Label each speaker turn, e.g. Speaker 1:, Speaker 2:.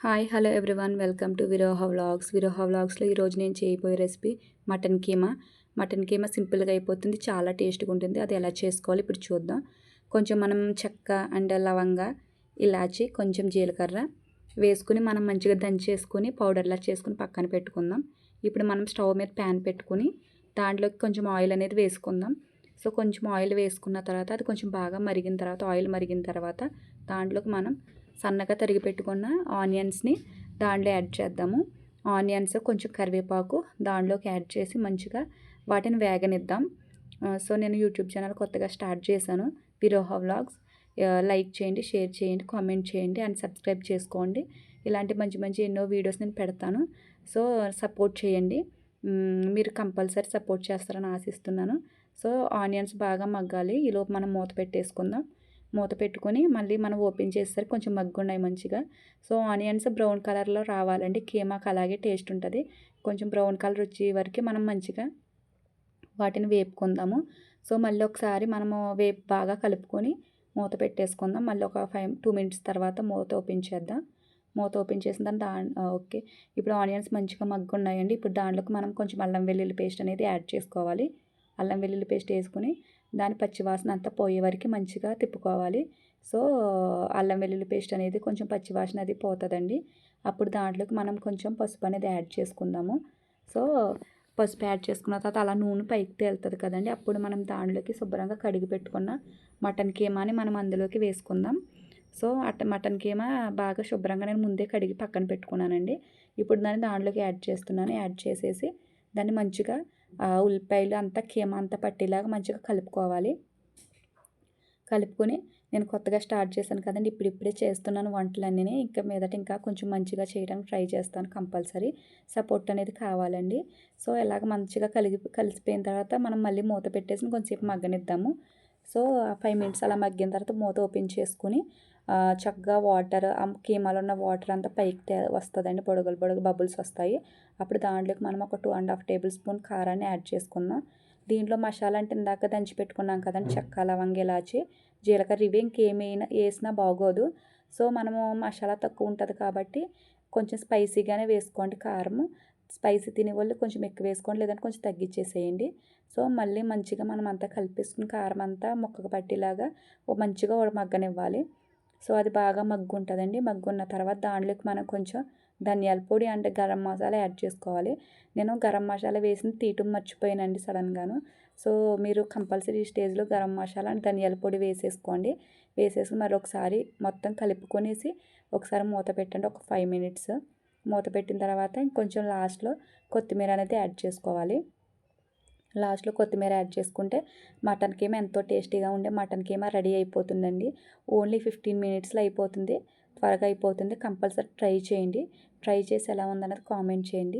Speaker 1: Hi hello everyone welcome to Viroha vlogs. Viroha వ్లాగ్స్లో ఈరోజు నేను చేయబోయే recipe mutton keema. Mutton keema సింపుల్గా అయిపోతుంది, చాలా టేస్ట్గా ఉంటుంది. అది ఎలా చేసుకోవాలి ఇప్పుడు చూద్దాం. కొంచెం మనం చెక్క అండ్ లవంగ, ఇలాచి, కొంచెం జీలకర్ర వేసుకుని మనం మంచిగా దంచేసుకొని పౌడర్లా చేసుకుని పక్కన పెట్టుకుందాం. ఇప్పుడు మనం స్టవ్ మీద ప్యాన్ పెట్టుకుని దాంట్లోకి కొంచెం ఆయిల్ అనేది వేసుకుందాం. సో కొంచెం ఆయిల్ వేసుకున్న తర్వాత అది కొంచెం బాగా మరిగిన తర్వాత, ఆయిల్ మరిగిన తర్వాత దాంట్లోకి మనం సన్నగా తరిగి పెట్టుకున్న ఆనియన్స్ని దాంట్లో యాడ్ చేద్దాము. ఆనియన్స్, కొంచెం కరివేపాకు దాంట్లోకి యాడ్ చేసి మంచిగా వాటిని వేగనిద్దాం. సో నేను యూట్యూబ్ ఛానల్ కొత్తగా స్టార్ట్ చేశాను, విరోహ వ్లాగ్స్. లైక్ చేయండి, షేర్ చేయండి, కామెంట్ చేయండి అండ్ సబ్స్క్రైబ్ చేసుకోండి. ఇలాంటి మంచి మంచి ఎన్నో వీడియోస్ నేను పెడతాను. సో సపోర్ట్ చేయండి, మీరు కంపల్సరీ సపోర్ట్ చేస్తారని ఆశిస్తున్నాను. సో ఆనియన్స్ బాగా మగ్గాలి, ఈలోపు మనం మూత పెట్టేసుకుందాం. మూత పెట్టుకొని మళ్ళీ మనం ఓపెన్ చేసేసరికి కొంచెం మగ్గున్నాయి మంచిగా. సో ఆనియన్స్ బ్రౌన్ కలర్లో రావాలండి, కీమాకు అలాగే టేస్ట్ ఉంటుంది. కొంచెం బ్రౌన్ కలర్ వచ్చే వరకు మనం మంచిగా వాటిని వేపుకుందాము. సో మళ్ళీ ఒకసారి మనము బాగా కలుపుకొని మూత పెట్టేసుకుందాం. మళ్ళీ ఒక 2 మినిట్స్ తర్వాత మూత ఓపెన్ చేద్దాం. మూత ఓపెన్ చేసిన ఓకే, ఇప్పుడు ఆనియన్స్ మంచిగా మగ్గున్నాయండి. ఇప్పుడు దాంట్లోకి మనం కొంచెం అల్లం వెల్లుల్లి పేస్ట్ అనేది యాడ్ చేసుకోవాలి. అల్లం వెల్లుల్లి పేస్ట్ వేసుకుని దాని పచ్చివాసన అంతా పోయే వరకు మంచిగా తిప్పుకోవాలి. సో అల్లం వెల్లుల్లి పేస్ట్ అనేది కొంచెం పచ్చివాసన అది పోతుందండి. అప్పుడు దాంట్లోకి మనం కొంచెం పసుపు అనేది యాడ్ చేసుకుందాము. సో పసుపు యాడ్ చేసుకున్న తర్వాత అలా నూనె పైకి తేలుతుంది కదండి, అప్పుడు మనం దాంట్లోకి శుభ్రంగా కడిగి పెట్టుకున్న మటన్ కీమాని మనం అందులోకి వేసుకుందాం. సో మటన్ కీమా బాగా శుభ్రంగా నేను ముందే కడిగి పక్కన పెట్టుకున్నానండి. ఇప్పుడు దాన్ని దాంట్లోకి యాడ్ చేస్తున్నాను. యాడ్ చేసేసి దాన్ని మంచిగా ఉల్లిపాయలు అంతా కీమా అంతా పట్టేలాగా మంచిగా కలుపుకోవాలి. కలుపుకొని నేను కొత్తగా స్టార్ట్ చేశాను కదండి, ఇప్పుడిప్పుడే చేస్తున్నాను వంటలన్నీ. ఇంకా మీదట ఇంకా కొంచెం మంచిగా చేయడానికి ట్రై చేస్తాను. కంపల్సరీ సపోర్ట్ అనేది కావాలండి. సో ఇలాగ మంచిగా కలిసిపోయిన తర్వాత మనం మళ్ళీ మూత పెట్టేసి కొంచెంసేపు మగ్గనిద్దాము. సో 5 మినిట్స్ అలా మగ్గిన తర్వాత మూత ఓపెన్ చేసుకుని చక్కగా వాటర్, ఆ కీమాలో ఉన్న వాటర్ అంతా పైకి వస్తుందండి, పొడుగులు బబుల్స్ వస్తాయి. అప్పుడు దాంట్లోకి మనం ఒక 2.5 టేబుల్ స్పూన్ కారాన్ని యాడ్ చేసుకుందాం. దీంట్లో మసాలా అంటే ఇందాక దంచి పెట్టుకున్నాం కదండి, చెక్క, లవంగ, ఇలాచి, జీలకర్ర, ఇవి ఇంకేమైనా వేసినా బాగోదు. సో మనము మసాలా తక్కువ ఉంటుంది కాబట్టి కొంచెం స్పైసీగానే వేసుకోండి. కారము స్పైసీ తినే వాళ్ళు కొంచెం ఎక్కువ వేసుకోండి, లేదంటే కొంచెం తగ్గించేసేయండి. సో మళ్ళీ మంచిగా మనం అంతా కలిపేసుకుని కారం అంతా ముక్కకు పట్టేలాగా మంచిగా మగ్గనివ్వాలి. సో అది బాగా మగ్గు ఉంటుందండి. మగ్గున్న తర్వాత దాంట్లోకి మనం కొంచెం ధనియాల పొడి అండ్ గరం మసాలా యాడ్ చేసుకోవాలి. నేను గరం మసాలా వేసింది తీయటం మర్చిపోయానండి సడన్గాను. సో మీరు కంపల్సరీ ఈ స్టేజ్లో గరం మసాలా అండ్ ధనియాల పొడి వేసేసుకోండి. వేసేసి మరొకసారి మొత్తం కలుపుకొనేసి ఒకసారి మూత పెట్టండి ఒక 5 మినిట్స్. మూత పెట్టిన తర్వాత ఇంకొంచెం లాస్ట్లో కొత్తిమీర అనేది యాడ్ చేసుకోవాలి. లాస్ట్లో కొత్తిమీర యాడ్ చేసుకుంటే మటన్ కీమా ఎంతో టేస్టీగా ఉండే మటన్ కీమా రెడీ అయిపోతుందండి. ఓన్లీ 15 మినిట్స్లో అయిపోతుంది, త్వరగా అయిపోతుంది. కంపల్సరీ ట్రై చేయండి. ట్రై చేసి ఎలా ఉందన్నది కామెంట్ చేయండి.